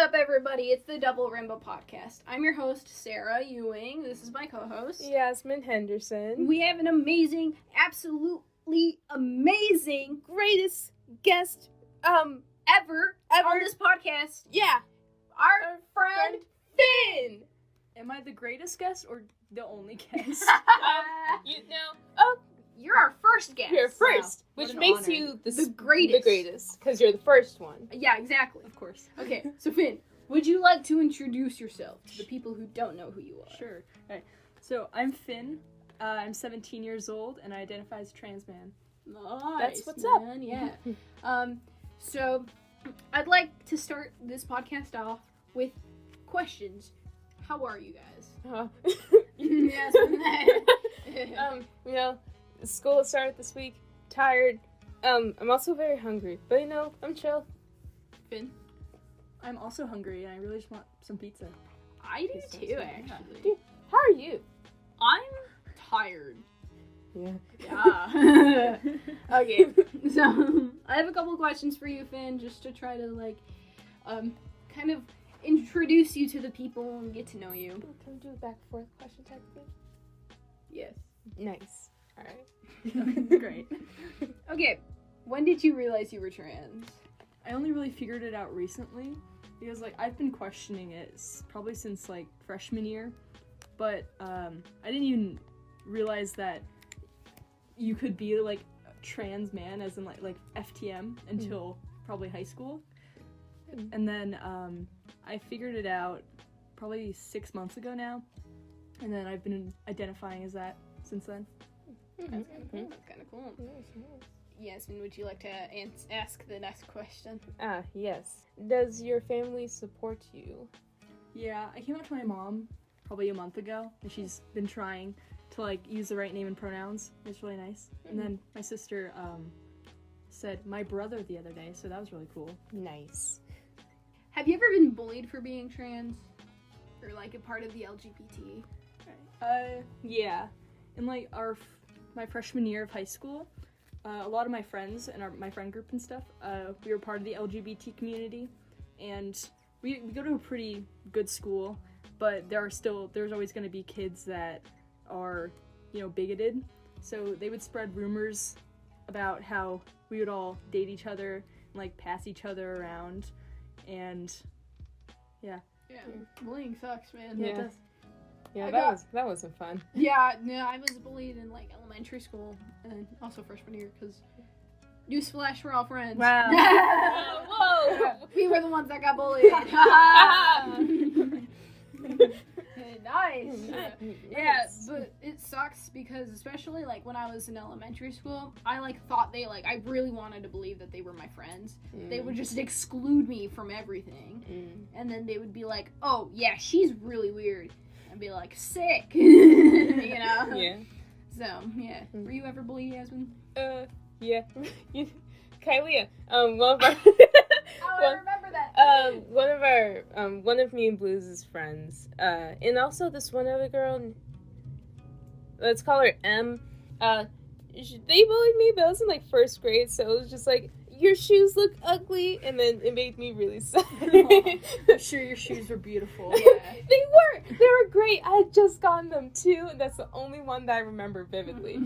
up, everybody? It's the Double Rainbow Podcast. I'm your host, Sarah Ewing. This is my co-host, Yazmin Henderson. We have an amazing, absolutely amazing, Greatest guest, ever on this podcast. Yeah, Our friend Finn. Am I the greatest guest or the only guest? You're our first guest. You're first, Wow, which what an makes honor. you the greatest. The greatest, because you're the first one. Yeah, exactly. Of course. Okay, so Finn, would you like to introduce yourself to the people who don't know who you are? Sure. Alright. So I'm Finn. I'm 17 years old and I identify as a trans man. Nice, That's what's up. man. Yeah. So I'd like to start this podcast off with questions. How are you guys? Yes. School started this week. Tired. I'm also very hungry, but I'm chill. Finn? I'm also hungry and I really just want some pizza. I do Pizza, too, yeah. actually. Dude, how are you? I'm tired. Yeah. Yeah. Okay, so I have a couple of questions for you, Finn, just to try to kind of introduce you to the people and get to know you. Can we do a back and forth question type thing? Yes. Nice. All right. Great. Okay, when did you realize you were trans? I only really figured it out recently because I've been questioning it probably since freshman year, but I didn't even realize that you could be a trans man as in like FTM until probably high school. And then I figured it out probably 6 months ago now, and then I've been identifying as that since then. That's kind of cool. Yasmin, would you like to ask the next question? Yes. Does your family support you? Yeah, I came out to my mom probably a month ago, and she's been trying to use the right name and pronouns. It's really nice. And then my sister said my brother the other day, so that was really cool. Nice. Have you ever been bullied for being trans? Or a part of the LGBT? Yeah. In my freshman year of high school, a lot of my friends and my friend group and stuff, we were part of the LGBT community, and we go to a pretty good school, but there's always going to be kids that are, bigoted, so they would spread rumors about how we would all date each other and pass each other around, and yeah. Yeah, bullying sucks, man. Yeah. It does. Yeah, that wasn't fun. Yeah, no, I was bullied in elementary school and also freshman year because newsflash, we're all friends. Wow. Whoa! We were the ones that got bullied. Nice. Yeah, but it sucks because especially when I was in elementary school, I thought I really wanted to believe that they were my friends. They would just exclude me from everything, and then they would be like, "Oh yeah, she's really weird." And be like, sick, Yeah. So, yeah. Were you ever bullied, Yasmin? Yeah. Kylie, one of our... I remember that. one of me and Blue's friends, and also this one other girl, let's call her M, they bullied me, but I was in first grade, so it was just your shoes look ugly, and then it made me really sad. I'm sure your shoes were beautiful. Yeah. They were great. I had just gotten them too, and that's the only one that I remember vividly.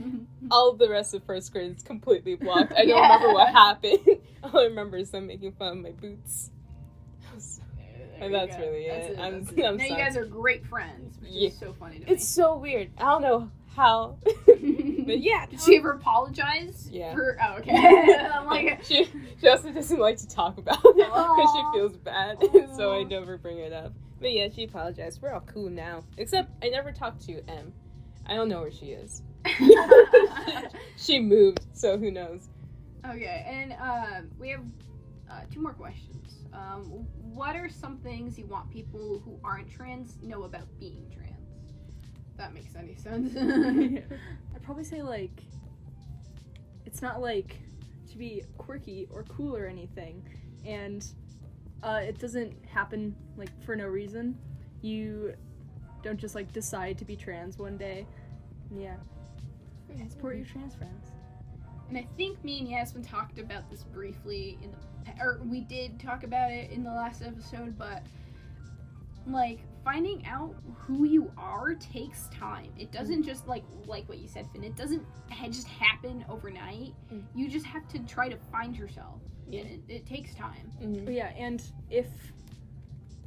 All of the rest of first grade is completely blocked. I don't remember what happened. All I remember is them making fun of my boots. And that's really it. I'm now sorry. you guys are great friends, which is so funny to me. It's so weird. I don't know how. But yeah. Did she ever apologize? Yeah. Oh, okay. I'm she also doesn't like to talk about it because she feels bad, so I never bring it up. But yeah, she apologized. We're all cool now. Except I never talked to M. I don't know where she is. She moved, so who knows. Okay, and we have 2 more questions. What are some things you want people who aren't trans know about being trans? If that makes any sense. I'd probably say it's not to be quirky or cool or anything, and it doesn't happen for no reason. You don't just decide to be trans one day. Yeah. Support your trans friends. and I think me and Yasmin talked about this briefly or we did talk about it in the last episode, but like finding out who you are takes time. It doesn't just like what you said, Finn. It doesn't just happen overnight. You just have to try to find yourself. Yeah. And it takes time. But yeah, and if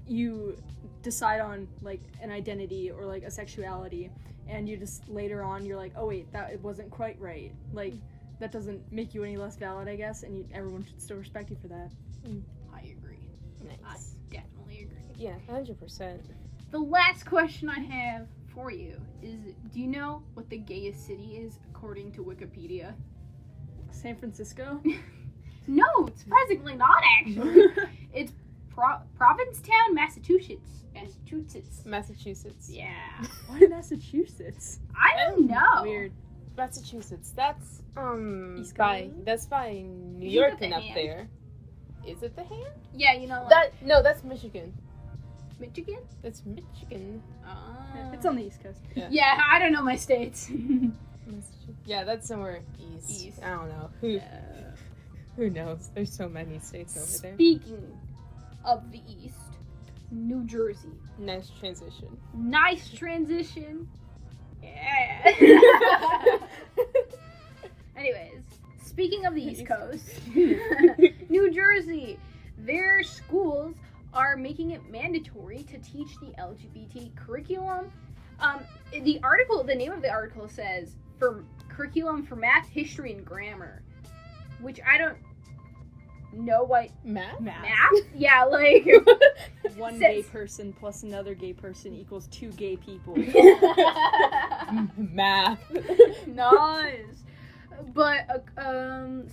you decide on like an identity or like a sexuality, and you just later on you're like, oh wait, it wasn't quite right. Like that doesn't make you any less valid, I guess, and everyone should still respect you for that. I agree. Nice. I definitely agree. Yeah, 100%. The last question I have for you is, do you know what the gayest city is according to Wikipedia? San Francisco? No, surprisingly not actually. It's Provincetown, Massachusetts. Yeah. Why Massachusetts? I don't know. Weird. Massachusetts. That's East by Coast? that's by New Isn't York that the and up hand? there. Is it the hand? Yeah, you know, like That's Michigan. Michigan? That's Michigan. It's on the East Coast. Yeah, I don't know my states. Yeah, that's somewhere east. I don't know. Who knows? There's so many states over there. Speaking of the East, New Jersey. Nice transition. Nice transition. Yeah. Anyways, speaking of the East Coast, New Jersey, their schools are making it mandatory to teach the LGBT curriculum. The name of the article says for curriculum for math, history, and grammar, which I don't know what Math? math. Yeah, like One says- gay person plus another gay person equals 2 gay people. Math. Nice. But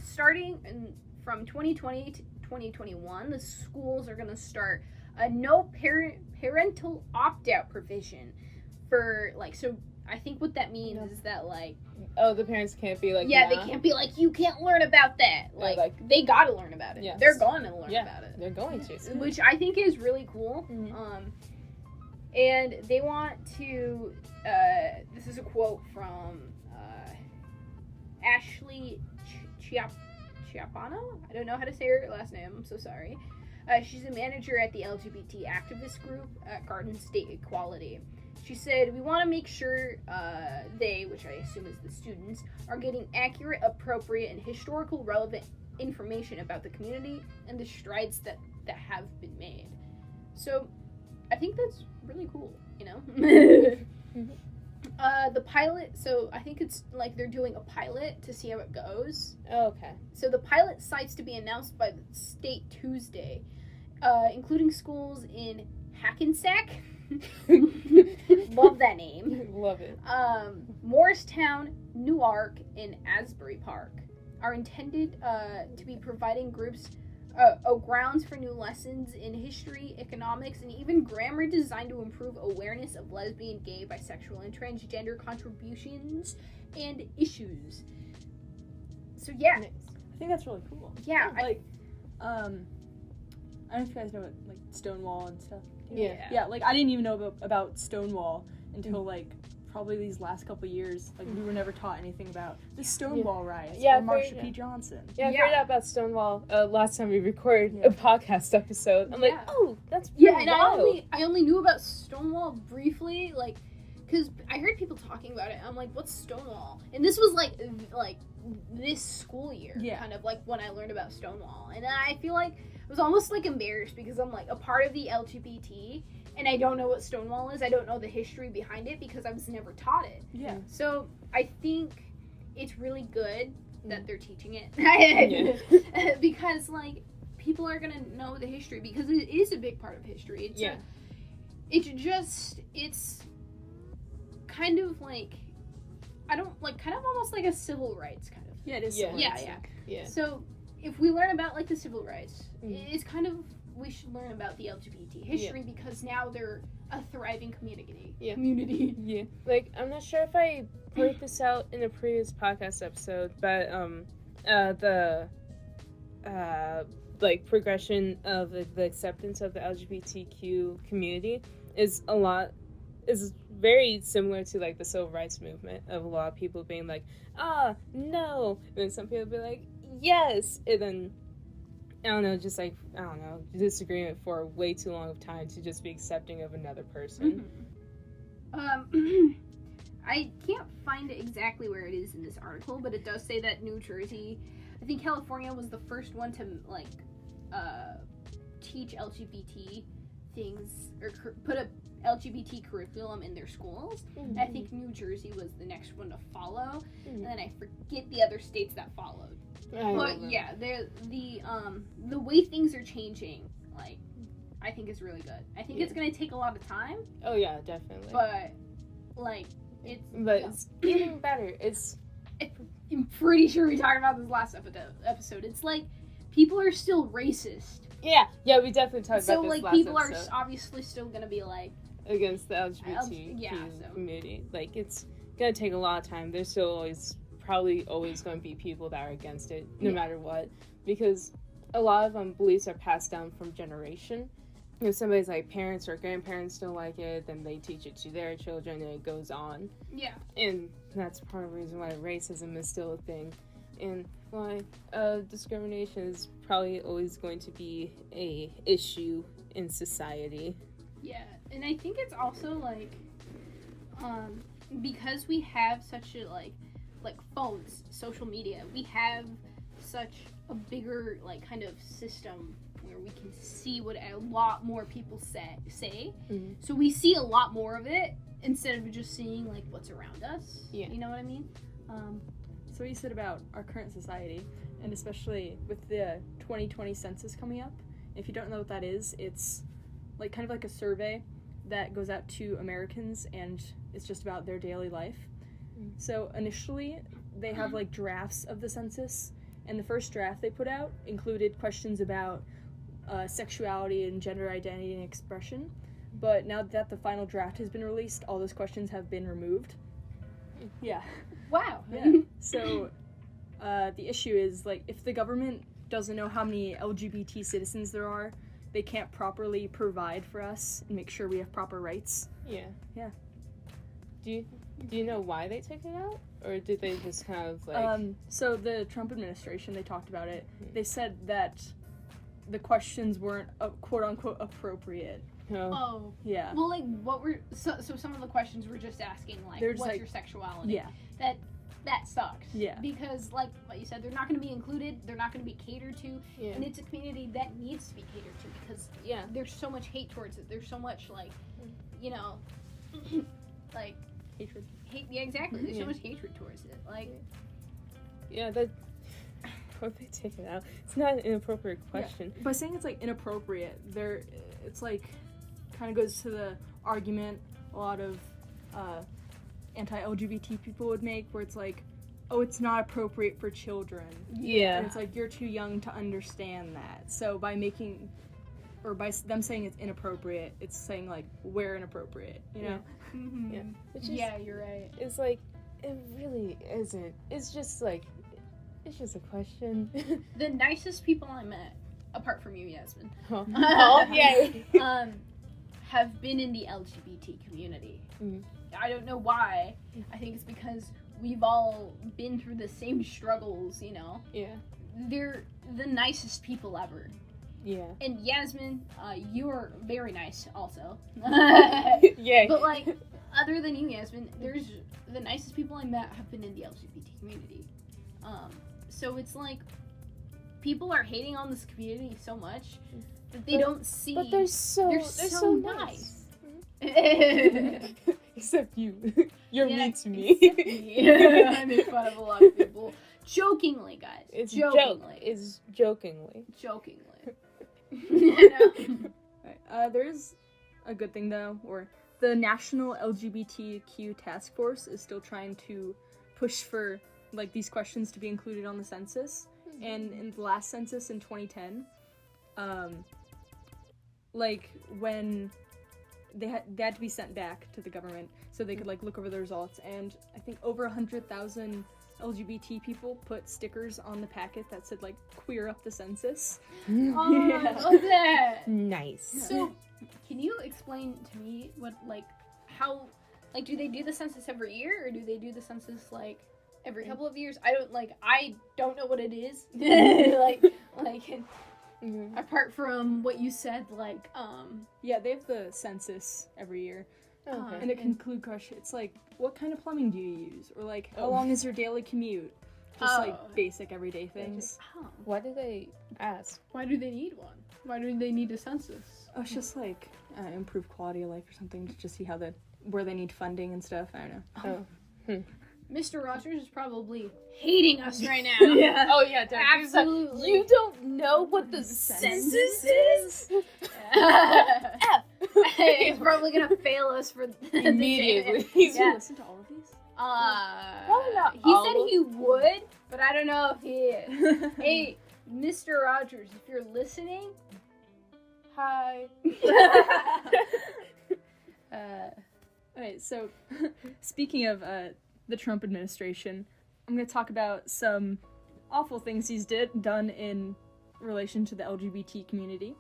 starting from 2020 to 2021, the schools are going to start a no parental opt-out provision for like, so I think what that means is that like, Oh, the parents can't be like, yeah, nah. they can't be like, you can't learn about that. Yeah, Like they got to learn about it. Yes. They're going to learn Yeah, about it. they're going to. Which I think is really cool. Mhm. And they want to, this is a quote from Ashley Chiapano? I don't know how to say her last name, I'm so sorry. She's a manager at the LGBT activist group at Garden State Equality. She said, we want to make sure they, which I assume is the students, are getting accurate, appropriate, and historical relevant information about the community and the strides that have been made. So I think that's really cool, you know? The pilot, so I think it's like they're doing a pilot to see how it goes. Oh, okay. So the pilot site's to be announced by the state Tuesday, including schools in Hackensack. Love that name. Love it. Morristown, Newark, and Asbury Park are intended to be providing groups grounds for new lessons in history, economics, and even grammar designed to improve awareness of lesbian, gay, bisexual, and transgender contributions and issues. So yeah, Nice. I think that's really cool. yeah, Like, I don't know if you guys know what, like, Stonewall and stuff. Yeah. Yeah, like, I didn't even know about Stonewall until, like, probably these last couple years. Like, we were never taught anything about the Stonewall riots Yeah, or Marsha very- P. Johnson. Yeah, I Yeah. heard about Stonewall last time we recorded Yeah. a podcast episode. I'm Yeah. like, oh, that's yeah, pretty and wild. I only knew about Stonewall briefly, like, because I heard people talking about it. I'm like, what's Stonewall? And this was like this school year, Yeah. kind of like when I learned about Stonewall, and I feel like I was almost like embarrassed because I'm like a part of the LGBT, and I don't know what Stonewall is. I don't know the history behind it because I was never taught it. Yeah. So I think it's really good that they're teaching it because like people are gonna know the history because it is a big part of history. It's it's kind of like kind of almost like a civil rights kind of. Yeah, it is. Yeah. similar. Yeah. So if we learn about like the civil rights, Mhm. it's kind of we should learn about the LGBT history because now they're a thriving community. Yeah. Community. Yeah. Like, I'm not sure if I put this out in a previous podcast episode, but the like progression of the acceptance of the LGBTQ community is a lot is very similar to like the civil rights movement of a lot of people being like, no, and then some people be like, yes, and then disagreement for way too long of time to just be accepting of another person. I can't find exactly where it is in this article, but it does say that New Jersey, I think California was the first one to like teach LGBT things or put a LGBT curriculum in their schools. I think New Jersey was the next one to follow, and then I forget the other states that followed. But yeah, the way things are changing, like, I think is really good. I think it's gonna take a lot of time. Oh yeah, definitely. But like it's getting better. I'm pretty sure we talked about this last episode. It's like people are still racist. Yeah, we definitely talked about this like last people episode. Are obviously still gonna be like against the LGBT community. Like, it's gonna take a lot of time. There's still probably always going to be people that are against it, no matter what, because a lot of beliefs are passed down from generation. If somebody's like parents or grandparents don't like it, then they teach it to their children, and it goes on. Yeah. And that's part of the reason why racism is still a thing, and why discrimination is probably always going to be a issue in society. Yeah, and I think it's also like, because we have such a like phones, social media, we have such a bigger like kind of system where we can see what a lot more people say. So we see a lot more of it instead of just seeing like what's around us. Yeah. You know what I mean? So what you said about our current society, and especially with the 2020 census coming up, if you don't know what that is, it's like kind of like a survey that goes out to Americans, and it's just about their daily life. So initially they have like drafts of the census, and the first draft they put out included questions about sexuality and gender identity and expression, but now that the final draft has been released, all those questions have been removed. Yeah. Wow. Yeah. So the issue is, like, if the government doesn't know how many LGBT citizens there are, they can't properly provide for us and make sure we have proper rights. Yeah. Yeah. Do you know why they took it out? Or did they just kind of, like... So the Trump administration, they talked about it. They said that the questions weren't, quote-unquote, appropriate. Oh. Yeah. Well, like, what were... So some of the questions were just asking, like, what's like, your sexuality? Yeah. That sucks. Yeah. Because, like what you said, they're not going to be included, they're not going to be catered to, and it's a community that needs to be catered to because there's so much hate towards it. There's so much, like, you know, like... Hatred. Yeah, exactly. There's so much hatred towards it. Like... Yeah, that... Why'd they take it out? It's not an inappropriate question. Yeah. By saying it's, like, inappropriate, it's, like, kind of goes to the argument a lot of anti-LGBT people would make, where it's like, oh, it's not appropriate for children. Yeah. And it's like, you're too young to understand that. So by making, or by them saying it's inappropriate, it's saying, like, we're inappropriate, you know? Yeah. Yeah, you're right. It's like, it really isn't. It's just like, it's just a question. The nicest people I met, apart from you, Yazmin, have been in the LGBT community. I don't know why. I think it's because we've all been through the same struggles, you know? Yeah. They're the nicest people ever. Yeah. And Yazmin, you're very nice also. Yeah. But, like, other than you, Yazmin, there's the nicest people I met have been in the LGBT community. So it's like, people are hating on this community so much that they don't see. But they're so nice. Except you. You're mean to me. I make fun of a lot of people. Jokingly, guys. It's jokingly. It's jokingly. There's a good thing, though, or the National LGBTQ Task Force is still trying to push for, like, these questions to be included on the census. And in the last census in 2010, like, when they had to be sent back to the government so they could, like, look over the results, and I think over 100,000 LGBT people put stickers on the packet that said, like, queer up the census. Oh, I love that. Nice. So, can you explain to me what, like, how, like, do they do the census every year, or do they do the census, like, every couple of years? I don't know what it is. Apart from what you said, like, Yeah, they have the census every year. Okay. And it can include question. It's like, what kind of plumbing do you use? Or like, how long is your daily commute? Just like basic everyday things. Why do they ask? Why do they need one? Why do they need a census? Oh, it's just like improve quality of life or something to just see how where they need funding and stuff. I don't know. Mr. Rogers is probably hating us right now. Yeah. Oh yeah, definitely. Absolutely. You don't know what the census is? He's probably gonna fail us for Immediately. Do you listen to all of these? Probably not he all said of he would, but I don't know if he is. Hey, Mr. Rogers, if you're listening, Hi. Alright, so speaking of the Trump administration, I'm going to talk about some awful things he's done in relation to the LGBT community.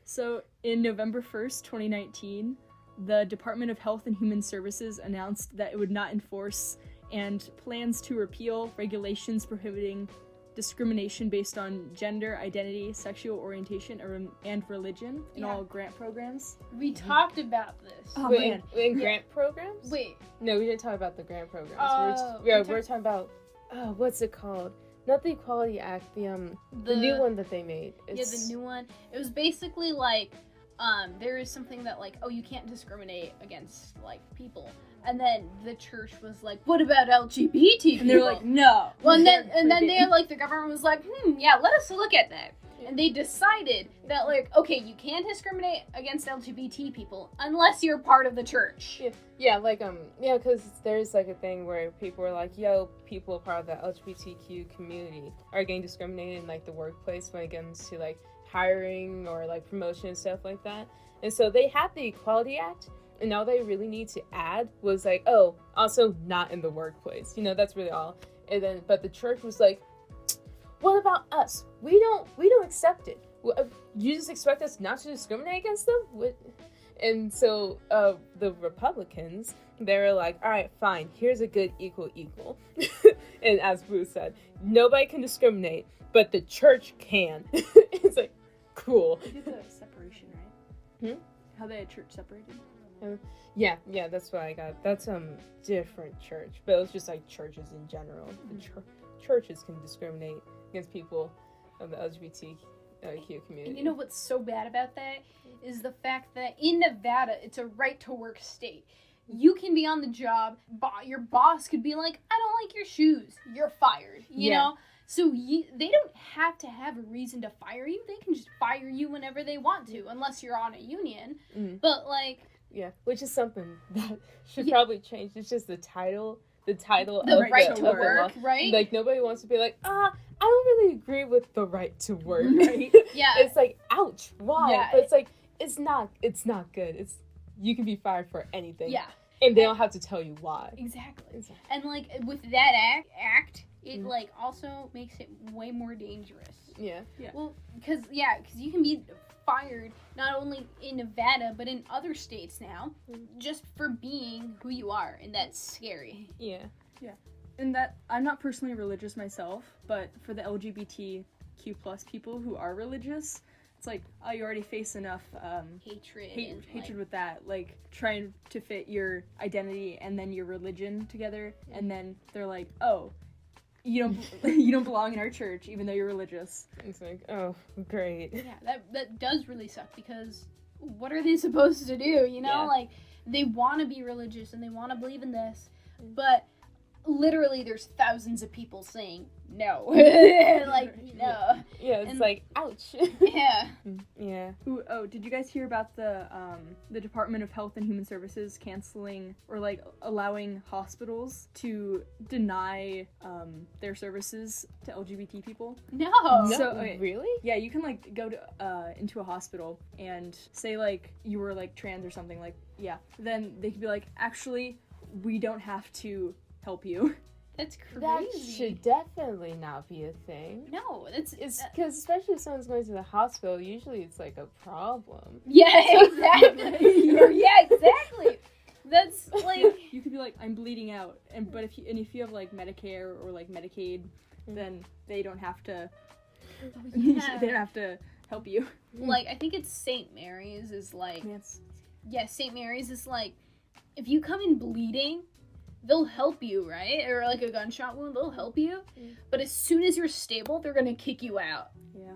So, in November 1st, 2019, the Department of Health and Human Services announced that it would not enforce and plans to repeal regulations prohibiting discrimination based on gender, identity, sexual orientation, and religion in all grant programs. we talked about this. Oh, Wait, man. in grant programs? Wait, No, we didn't talk about the grant programs. Oh, we're talking about, what's it called? Not the Equality Act, the new one that they made. the new one. It was basically like, there is something that like, you can't discriminate against like people. And then the church was like, what about LGBT people? And they were like, no. Well, and then they're like, the government was like, yeah, let us look at that. And they decided that, like, okay, you can't discriminate against LGBT people unless you're part of the church. Yeah, like, because there's, like, a thing where people are like, yo, people part of the LGBTQ community are getting discriminated in, like, the workplace when it comes to, like, hiring or, like, promotion and stuff like that. And so they had the Equality Act, and all they really need to add was, like, also not in the workplace. You know, that's really all. And then, but the church was like, what about us? We don't accept it. You just expect us not to discriminate against them? And so the Republicans, they were like, all right, fine, here's a good equal. And as Bruce said, nobody can discriminate, but the church can. It's like, cool. They did the separation, right? How they had church separated? Yeah, that's what I got. That's different church, but it was just like churches in general. The churches can discriminate against people of the LGBTQ community. And you know what's so bad about that is the fact that in Nevada, it's a right-to-work state. You can be on the job, your boss could be like, I don't like your shoes, you're fired, you know? So they don't have to have a reason to fire you. They can just fire you whenever they want to, unless you're on a union. But, like... Yeah, which is something that should probably change. It's just the title The of right to the work, law. right? Like, nobody wants to be like, I don't really agree with the right to work, right? Yeah. It's like, ouch, why? Yeah. But it's like, it's not good. You can be fired for anything. Yeah. And they don't have to tell you why. Exactly. And, like, with that act, it, like, also makes it way more dangerous. Yeah. Well, because you can be fired not only in Nevada, but in other states now, just for being who you are, and that's scary. Yeah. And that, I'm not personally religious myself, but for the LGBTQ plus people who are religious, it's like, you already face enough hatred with that, like trying to fit your identity and then your religion together, and then they're like, you don't belong in our church even though you're religious. It's like, oh, great. Yeah, that does really suck, because what are they supposed to do, you know? Yeah. Like, they want to be religious and they want to believe in this, but literally there's thousands of people saying no. Like, no. Yeah, it's like, ouch. Yeah. Yeah. Did you guys hear about the Department of Health and Human Services canceling or like allowing hospitals to deny their services to LGBT people? No. So, okay. Really? Yeah, you can like go to into a hospital and say like you were like trans or something, like, yeah. Then they could be like, actually, we don't have to help you. That's crazy. That should definitely not be a thing. No, It's because especially if someone's going to the hospital, usually it's like a problem. Yeah, exactly. Yeah, exactly. That's could be like, I'm bleeding out, but if you have like Medicare or like Medicaid, then they don't have to. Yeah. They don't have to help you. Like, I think it's St. Mary's is like, St. Mary's is like, if you come in bleeding, they'll help you, right? Or like a gunshot wound, they'll help you. But as soon as you're stable, they're gonna kick you out. Yeah.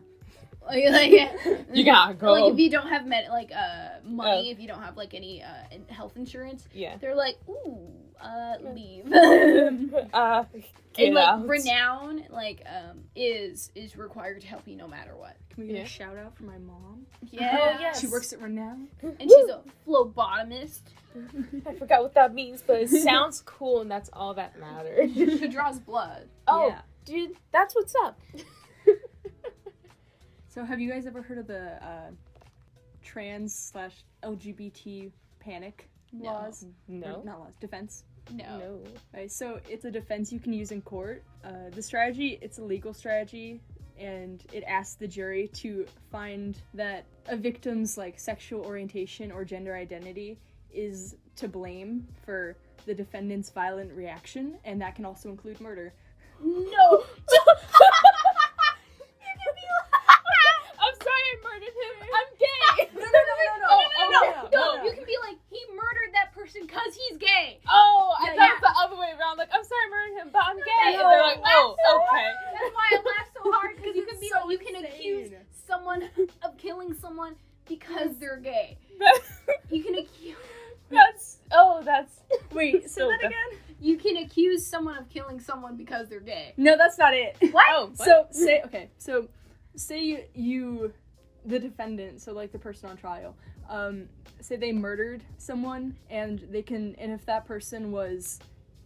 Like you gotta go. Like if you don't have money, if you don't have like any health insurance, they're like, ooh, leave. Get and like out. Renown is required to help you no matter what. Can we get a shout out for my mom? Yeah. Oh, yes. She works at Renown. And she's a phlebotomist. I forgot what that means, but it sounds cool, and that's all that matters. She draws blood. Oh, Yeah. dude, that's what's up. So have you guys ever heard of the trans/LGBT panic laws? No. Or, not laws, defense. No. Right, so it's a defense you can use in court. The strategy, it's a legal strategy, and it asks the jury to find that a victim's like sexual orientation or gender identity is to blame for the defendant's violent reaction, and that can also include murder. No. I'm sorry I murdered him. I'm gay. No. You can be like, he murdered that person because he's gay. Oh, I Yeah, thought it was the other way around. Like, I'm sorry I murdered him, but I'm gay. No, And they're like, oh, so okay. That's why I laugh so hard, because you can be so like, you can insane. accuse someone of killing someone because they're gay. You can accuse. That's Wait, say So that bad. again? You can accuse someone of killing someone because they're gay. No, that's not it. What? Oh, what? So say you the defendant, so like the person on trial, say they murdered someone, and if that person was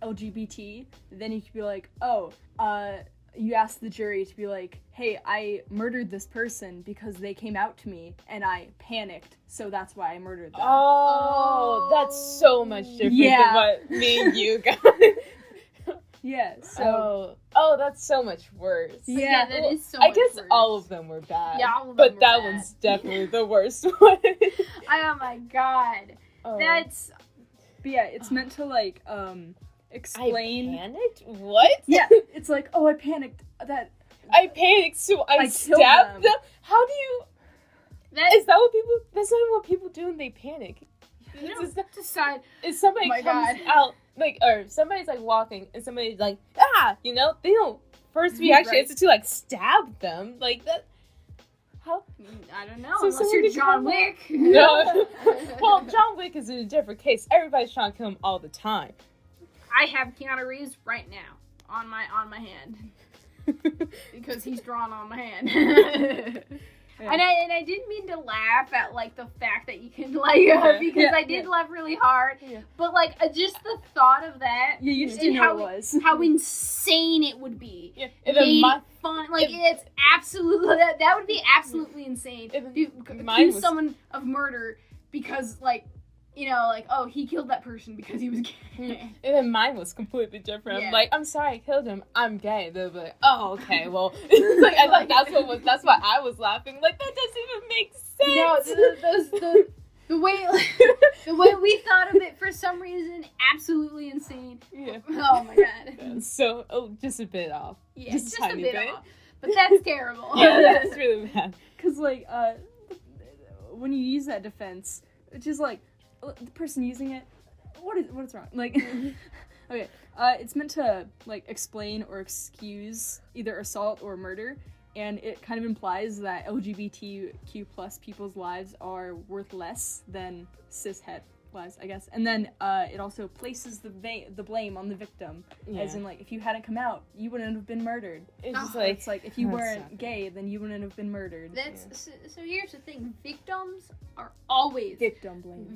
LGBT, then you could be like, you ask the jury to be like, hey, I murdered this person because they came out to me and I panicked, so that's why I murdered them. Oh, that's so much different Yeah. than what me and you got. Yeah, so Oh, that's so much worse. Yeah, that is so I much guess worse. all of them were bad. Yeah, all of them but were that bad. one's definitely the worst one. Oh my god. Oh. That's. but yeah, it's meant to like explain. I panicked? What? Yeah, it's like, oh, I panicked. That I panicked, so I killed stabbed them. them. How do you? Is that what people? That's not what people do when they panic. You don't decide. If somebody Oh my comes God. out, like, or somebody's like walking, and somebody's like, they don't. First reaction Right. is to like stab them, like that. How? I don't know. So Unless someone you're could John come Wick. No. Well, John Wick is in a different case. Everybody's trying to kill him all the time. I have Keanu Reeves right now on my hand because he's drawn on my hand. Yeah. And I didn't mean to laugh at like the fact that you can like because Yeah, I did laugh really hard. Yeah. But like just the thought of that. yeah, you just and didn't know what it was. how insane it would be. Yeah. And then Made my, fun, like if- it's absolutely that would be absolutely insane. If To mine accuse was- someone of murder because oh, he killed that person because he was gay. and then mine was completely different. Yeah. I'm like, I'm sorry I killed him. I'm gay. They'll be like, oh, okay, well, like, I thought that's why I was laughing. Like, that doesn't even make sense. No, the way we thought of it for some reason, absolutely insane. Yeah. Oh my god. So, just a bit off. Yeah, Just just a a tiny bit bit. off. But that's terrible. Yeah, that's really bad. Because like when you use that defense, it's just like the person using it, what is wrong? Like, okay, it's meant to like explain or excuse either assault or murder, and it kind of implies that LGBTQ plus people's lives are worth less than cishet lives, I guess. And then it also places the blame on the victim, as in like if you hadn't come out, you wouldn't have been murdered. It's just It's like if you That's weren't sad. gay, then you wouldn't have been murdered. That's so. Here's the thing: victims are always Victim blame.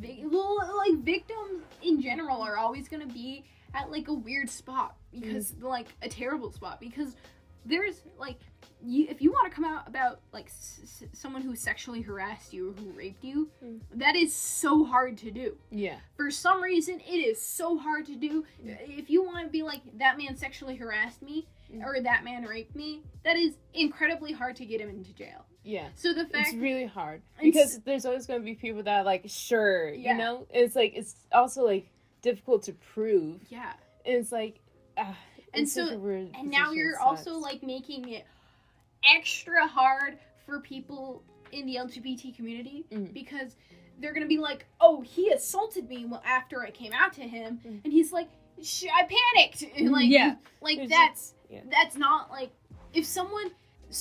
Victims in general are always gonna be at like a weird spot because like a terrible spot because there's like if you want to come out about like someone who sexually harassed you or who raped you, that is so hard to do. Yeah. For some reason, it is so hard to do. If you want to be like, that man sexually harassed me, or that man raped me, that is incredibly hard to get him into jail. Yeah. So the fact... It's really hard. It's- Because there's always going to be people that are like, sure, Yeah. you know? It's like, it's also like, difficult to prove. Yeah. And it's like, And it's so, such a weird and now position, you're it also sucks. like making it extra hard for people in the LGBT community because they're gonna be like, oh, he assaulted me after I came out to him, and he's like, I panicked, and like, like that's not like, if someone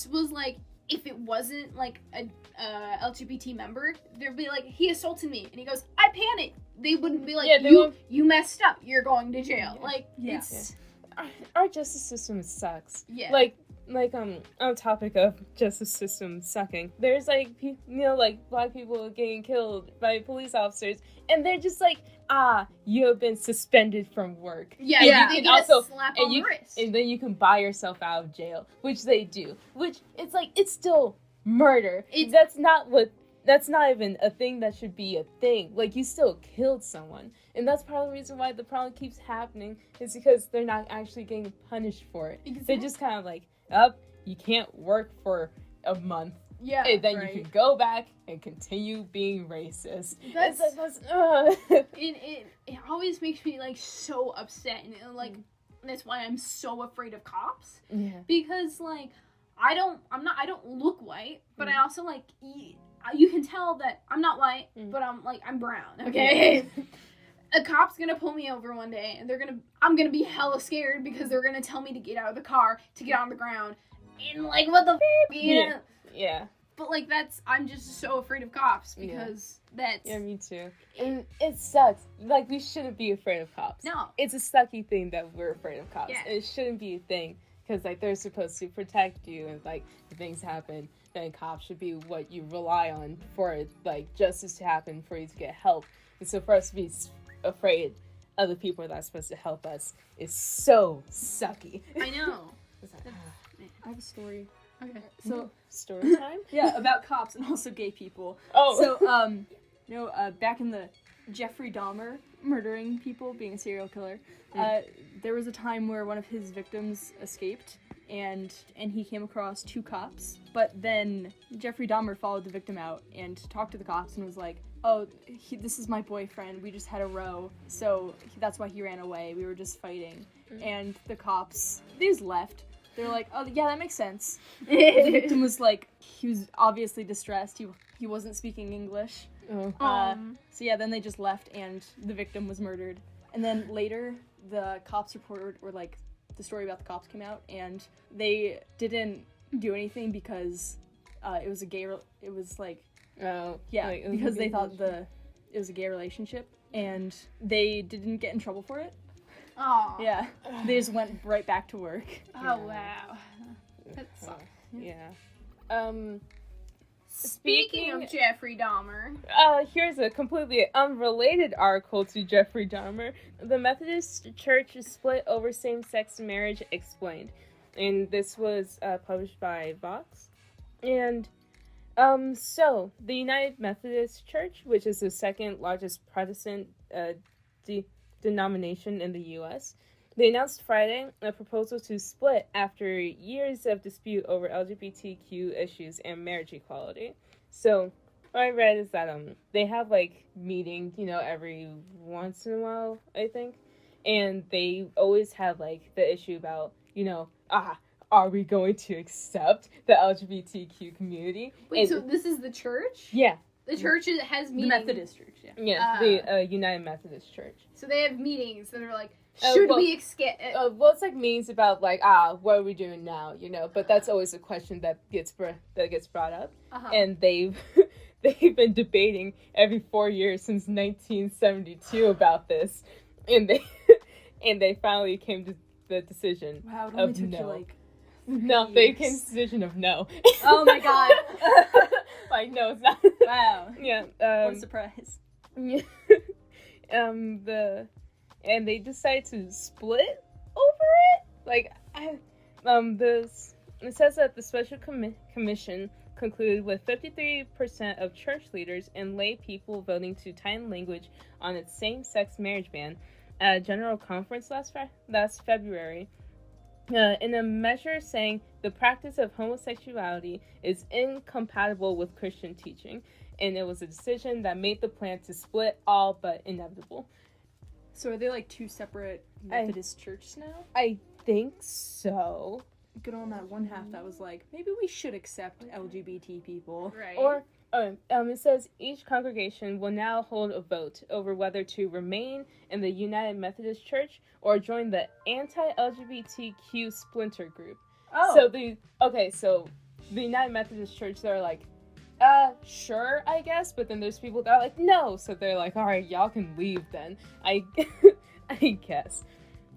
was like, if it wasn't like a LGBT member, they'd be like, he assaulted me, and he goes, I panicked. They wouldn't be like, you messed up, you're going to jail. Like, it's our justice system sucks. Yeah. Like on topic of justice system sucking, there's like, you know, like black people getting killed by police officers, and they're just like, you have been suspended from work. Yeah. They get a slap on the wrist. And then you can buy yourself out of jail, which they do. Which, it's like, it's still murder. That's not even a thing that should be a thing. Like, you still killed someone. And that's part of the reason why the problem keeps happening, is because they're not actually getting punished for it. Exactly. They're just kind of like, you can't work for a month. Yeah. And then you can go back and continue being racist. It always makes me like so upset, and like that's why I'm so afraid of cops. Yeah. Because like I don't look white, but I also like you can tell that I'm not white, but I'm brown. Okay. A cop's gonna pull me over one day, and I'm gonna be hella scared because they're gonna tell me to get out of the car, to get on the ground, and like, what the f***, you know? Yeah. But like, I'm just so afraid of cops because that's... Yeah, me too. And it sucks. Like, we shouldn't be afraid of cops. No. It's a sucky thing that we're afraid of cops. Yeah. It shouldn't be a thing, because like, they're supposed to protect you, and like, if things happen, then cops should be what you rely on for like justice to happen, for you to get help. And so for us to be afraid of the people that are supposed to help us is so sucky. I know. I have a story. Okay. So story time? Yeah, about cops and also gay people. Oh. So back in the Jeffrey Dahmer murdering people, being a serial killer, there was a time where one of his victims escaped, and he came across 2 cops. But then Jeffrey Dahmer followed the victim out and talked to the cops and was like, oh, this is my boyfriend, we just had a row, so that's why he ran away, we were just fighting. And the cops, they just left. They're like, oh, yeah, that makes sense. The victim was like, he was obviously distressed, he wasn't speaking English. So yeah, then they just left, and the victim was murdered. And then later, the cops reported, or like, the story about the cops came out, and they didn't do anything because it was a gay, it was like, because they thought it was a gay relationship, and they didn't get in trouble for it. Oh. Yeah. They just went right back to work. Oh, wow. That sucks. Yeah. Speaking of Jeffrey Dahmer. Here's a completely unrelated article to Jeffrey Dahmer. The Methodist Church is split over same-sex marriage explained. And this was published by Vox. And so the United Methodist Church, which is the second largest Protestant denomination in the U.S., they announced Friday a proposal to split after years of dispute over LGBTQ issues and marriage equality. So what I read is that they have like meetings, every once in a while, I think, and they always have like the issue about, are we going to accept the LGBTQ community? Wait, so this is the church? Yeah. The church has meetings. The Methodist Church, yeah. Yeah, the United Methodist Church. So they have meetings that are like, we escape? Well, it's like meetings about like, what are we doing now, But that's always a question that gets brought up. And they've been debating every 4 years since 1972 about this, and they finally came to the decision of no. No, they came to the decision of no. Oh my god. Like, no, it's not. Wow. Yeah. What a surprise. Yeah. And they decided to split over it. Like, it says that the special commission concluded with 53% of church leaders and lay people voting to tighten language on its same-sex marriage ban at a general conference last February. In a measure saying the practice of homosexuality is incompatible with Christian teaching, and it was a decision that made the plan to split all but inevitable. So are they like two separate Methodist churches now? I think so. Good on that one half that was like, maybe we should accept LGBT people. Right. Or it says each congregation will now hold a vote over whether to remain in the United Methodist Church or join the anti-LGBTQ splinter group. Oh. So the United Methodist Church, they're like, sure, I guess, but then there's people that are like, no, so they're like, all right, y'all can leave then. I guess.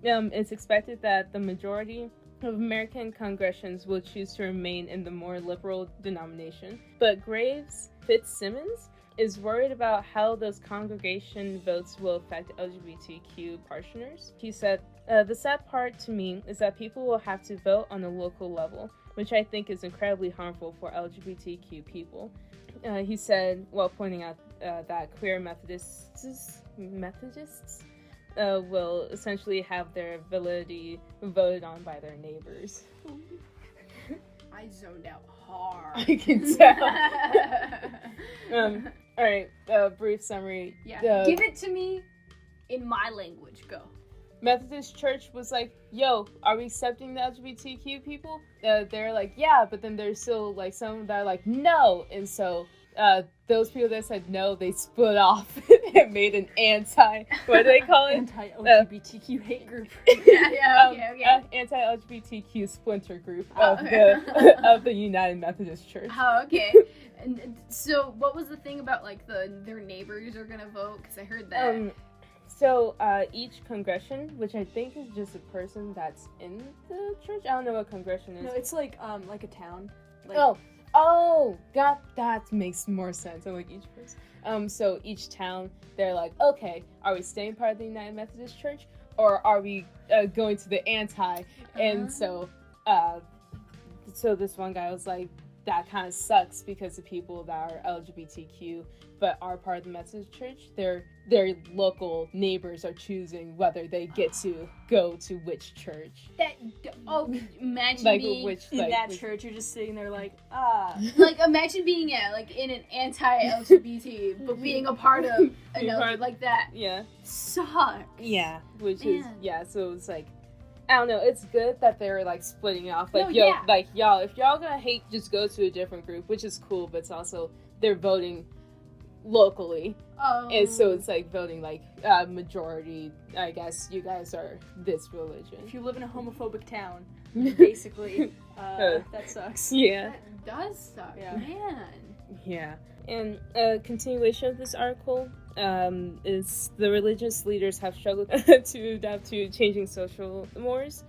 It's expected that the majority of American congregations will choose to remain in the more liberal denomination. But Graves Fitzsimmons is worried about how those congregation votes will affect LGBTQ parishioners. He said, the sad part to me is that people will have to vote on a local level, which I think is incredibly harmful for LGBTQ people. He said, while pointing out that queer Methodists will essentially have their validity voted on by their neighbors. I zoned out hard. I can tell. Alright, brief summary. Yeah, give it to me in my language. Go. Methodist Church was like, yo, are we accepting the LGBTQ people? They're like, yeah, but then there's still like some that are like, no. And so those people that said no, they split off and made an what do they call it? Anti-LGBTQ hate group. Okay. Anti-LGBTQ splinter group of the United Methodist Church. Oh, okay. And so, what was the thing about like their neighbors are gonna vote? Because I heard that. So each congregation, which I think is just a person that's in the church. I don't know what congregation is. No, it's like a town. Like, Oh, that makes more sense. I'm like each person. So each town, they're like, okay, are we staying part of the United Methodist Church, or are we going to the anti? And so this one guy was like, that kind of sucks because the people that are LGBTQ but are part of the Methodist Church, their local neighbors are choosing whether they get to go to which church. Imagine like being which in that church, you're just sitting there like, like imagine being in an anti-LGBT but being a part of another like that. Yeah. Sucks. Yeah. Which Man. is so it's like, I don't know, it's good that they're like splitting off. Like, No, like y'all, if y'all gonna hate, just go to a different group, which is cool, but it's also they're voting locally. And so it's like voting like majority, I guess you guys are this religion. if you live in a homophobic town, basically, that sucks. Yeah. That does suck, Yeah. man. Yeah. And a continuation of this article is the religious leaders have struggled to adapt to changing social mores.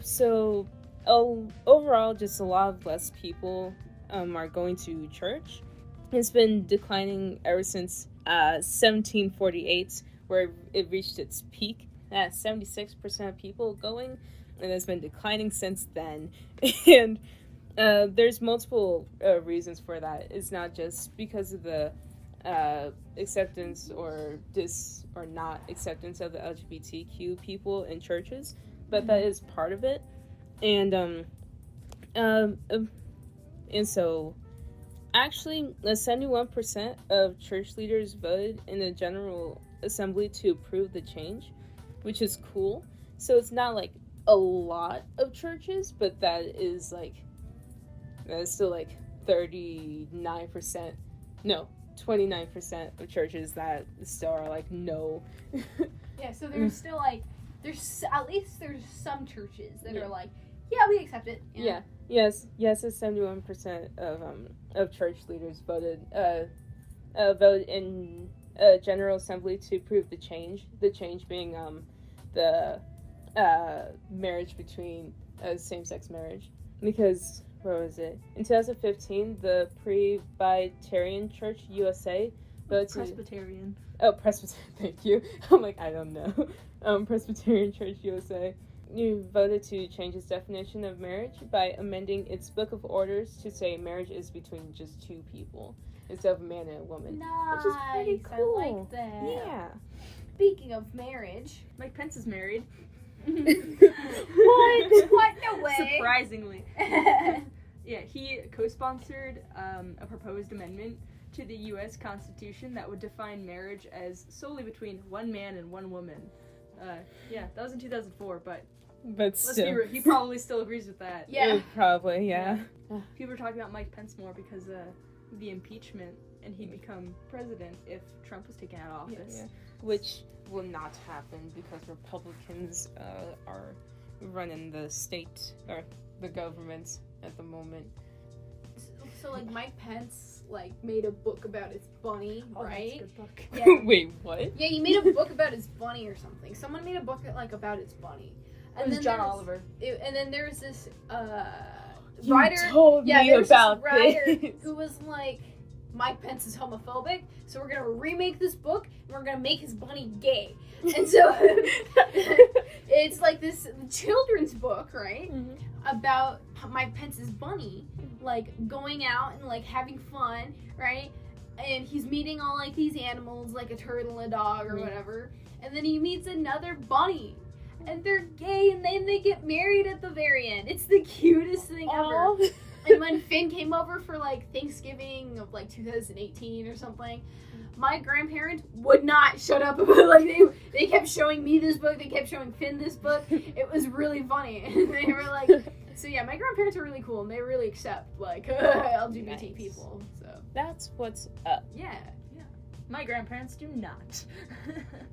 So overall, just a lot of less people are going to church. It's been declining ever since 1748, where it reached its peak at 76% of people going, and it's been declining since then. And there's multiple reasons for that. It's not just because of the acceptance or not acceptance of the LGBTQ people in churches, but that is part of it. And so actually 71% of church leaders voted in the General Assembly to approve the change, which is cool. So it's not like a lot of churches, but that is still like 29% of churches that still are like no. Yeah, so there's still like there's some churches that are like, yeah, we accept it. Yeah. Yes, it's 71% of church leaders voted in General Assembly to approve the change. The change being the marriage between same-sex marriage, because where was it? In 2015, the Presbyterian Church USA voted Presbyterian. Presbyterian. Thank you. I'm like, I don't know. Presbyterian Church USA. You voted to change its definition of marriage by amending its Book of Orders to say marriage is between just two people instead of a man and a woman. Nice. Which is pretty cool. I like that. Yeah. Speaking of marriage, Mike Pence is married. what? What? No way. Surprisingly. Yeah, he co-sponsored a proposed amendment to the U.S. Constitution that would define marriage as solely between one man and one woman. Yeah, that was in 2004, but But let's be still. real, he probably still agrees with that. Yeah. Probably, yeah. People are talking about Mike Pence more because the impeachment, and he'd become president if Trump was taken out of office. Yeah. Which will not happen because Republicans are running the state or the government at the moment. So like Mike Pence like made a book about his bunny, Oh, that's a right? good book. Yeah. Wait, what? Yeah, he made a book about his bunny or something. Someone made a book like about his bunny. It was John there's- Oliver. And then there's this You writer. told Yeah, me there's about this writer this. who was like, Mike Pence is homophobic, so we're gonna remake this book and we're gonna make his bunny gay. And so it's like this children's book, right? Mhm. About Mike Pence's bunny, like going out and like having fun, right? And he's meeting all like these animals, like a turtle, a dog, or Mhm. whatever. And then he meets another bunny. And they're gay, and then they get married at the very end. It's the cutest thing ever. Aw. And when Finn came over for like Thanksgiving of like 2018 or something, my grandparents would not shut up about like they kept showing me this book, they kept showing Finn this book. It was really funny. And they were like, so yeah, my grandparents are really cool and they really accept like LGBT Nice. people. So That's what's up. yeah. My grandparents do not.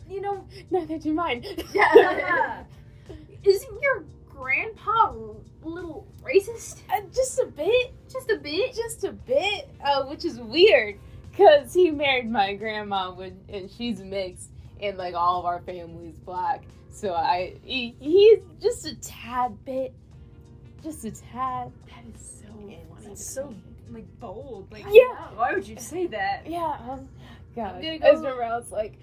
You know, Neither do mine. yeah. Isn't your grandpa a little racist? Just a bit. Just a bit? Just a bit. Which is weird. Because he married my grandma and she's mixed. And like all of our family's black. So he's just a tad bit. Just a tad. That is so funny. That's so like bold. Like Yeah. why would you say that? Yeah. God. I'm gonna I go- just remember I was like,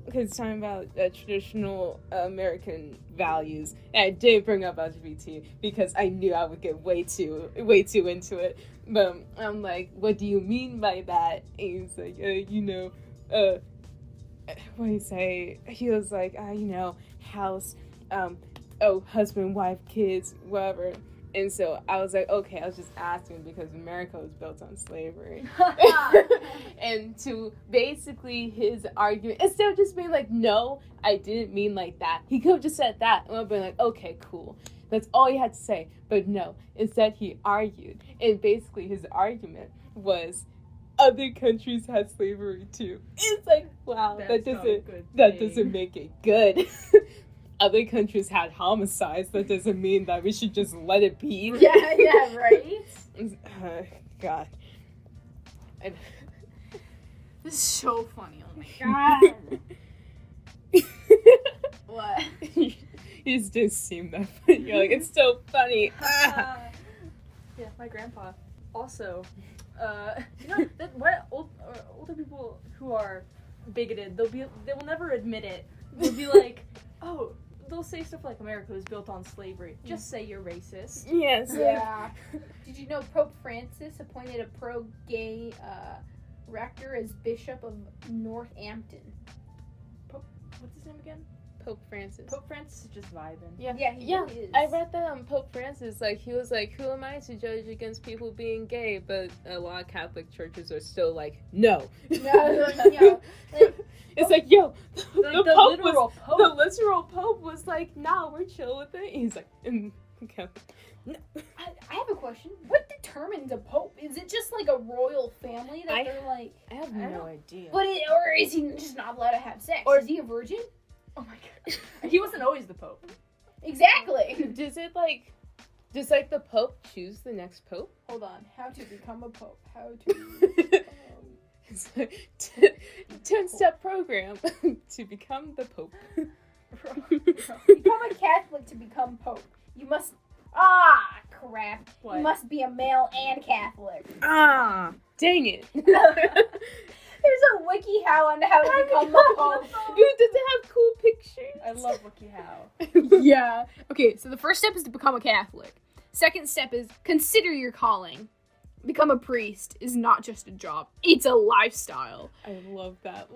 because it's talking about traditional American values, and I did bring up LGBT because I knew I would get way too into it. But I'm like, what do you mean by that? And he's like, what do you say? He was like, house, husband, wife, kids, whatever. And so I was like, okay, I was just asking because America was built on slavery. And to basically his argument, instead of just being like, no, I didn't mean like that. He could have just said that. And I've been like, okay, cool. That's all he had to say. But no, instead he argued. And basically his argument was other countries had slavery too. It's like, wow, That's not a good that thing. doesn't make it good. Other countries had homicides. That doesn't mean that we should just let it be. yeah, right? God. This is so funny. Oh my god. What? You just didn't seem that funny. You're like, it's so funny. Yeah, my grandpa. Also, what older people who are bigoted, they will never admit it. They'll be like, oh, they'll say stuff like America was built on slavery. Just say you're racist. Yes. Yeah. Did you know Pope Francis appointed a pro-gay rector as Bishop of Northampton? What's his name again? Pope Francis. Pope Francis is just vibing. Yeah. Yeah, he Yeah, really is. I read that Pope Francis, like, he was like, who am I to judge against people being gay? But a lot of Catholic churches are still like, no. No, like, It's like, yo, the Pope literal was, the literal Pope was like, nah, we're chill with it. He's like, okay. No. I have a question. What determines a pope? Is it just like a royal family that they're like? I have no idea. But or is he just not allowed to have sex? Or- Is he a virgin? Oh my god. He wasn't always the Pope. Exactly. Does the Pope choose the next Pope? Hold on. How to become a pope? How to? It's like 10-step program to become the Pope. Become a Catholic to become pope. You must. Crap. What? You must be a male and Catholic. Ah, dang it. There's a wiki how on how to become a pope. Dude, does it have cool pictures? I love WikiHow. Yeah. Okay, so the first step is to become a Catholic. Second step is consider your calling. Become a priest is not just a job, it's a lifestyle. I love that.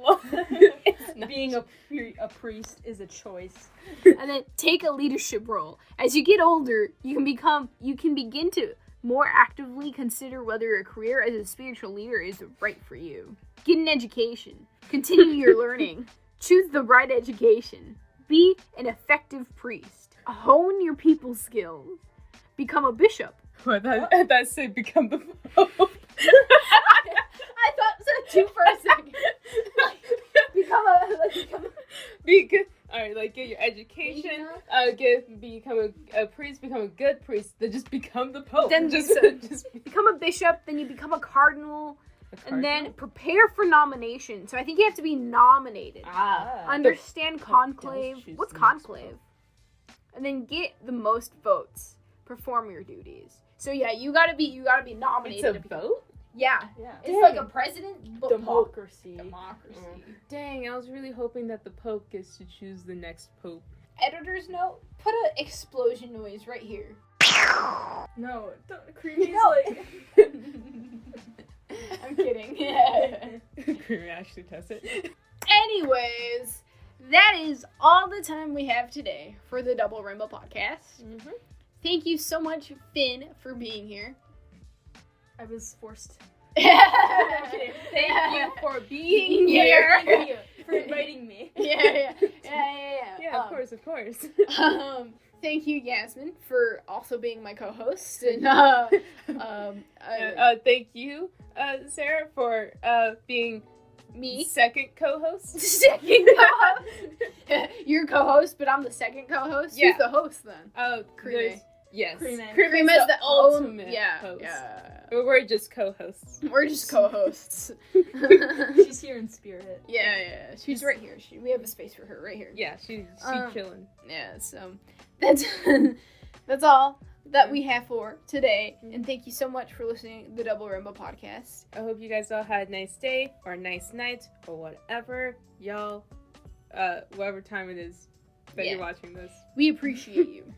It's not Being a priest is a choice. And then take a leadership role. As you get older, you can begin to more actively consider whether a career as a spiritual leader is right for you. Get an education. Continue your learning. Choose the right education. Be an effective priest. Hone your people skills. Become a bishop. I thought said become the Pope. I thought so too for a second. Alright, get your education, become a priest, become a good priest, then just become the Pope. Then just become a bishop, then you become a cardinal, and then prepare for nomination. So I think you have to be nominated. Understand conclave. What's conclave? And then get the most votes. Perform your duties. So yeah, you gotta be nominated. It's a vote? Yeah. It's Dang. like a president, but Democracy. Dang, I was really hoping that the Pope gets to choose the next Pope. Editor's note, put an explosion noise right here. No, don't creepy. No. I'm kidding. Can we actually test it? Anyways, that is all the time we have today for the Double Rainbow Podcast. Mm-hmm. Thank you so much, Finn, for being here. I was forced. Thank you for being here. Thank you for inviting me. Yeah, of course. Thank you, Yazmin, for also being my co-host. And thank you, Sarah, for being me, second co-host. Second co-host. You're co-host, but I'm the second co-host. Yeah. Who's the host then? Cream. Yes. Cream is the ultimate host. Yeah. We're just co-hosts. We're just co-hosts. She's here in spirit. Yeah. She's right here. We have a space for her right here. Yeah, she's chilling. Yeah, so that's all that we have for today. And thank you so much for listening to the Double Rainbow Podcast. I hope you guys all had a nice day or a nice night or whatever y'all, whatever time it is that you're watching this. We appreciate you.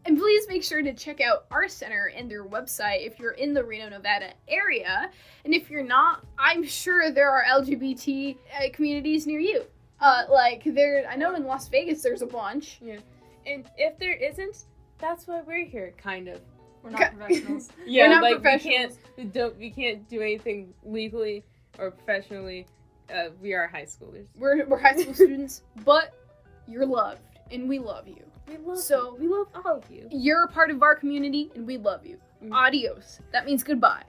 And please make sure to check out our center and their website if you're in the Reno, Nevada area. And if you're not, I'm sure there are LGBT communities near you. I know in Las Vegas there's a bunch. Yeah. And if there isn't, that's why we're here, kind of. We're not professionals. Yeah, we're not professionals. We can't do anything legally or professionally. We are high schoolers. We're high school students, but you're loved, and we love you. We love So you. We love all of you. You're a part of our community, and we love you. Adios. That means goodbye.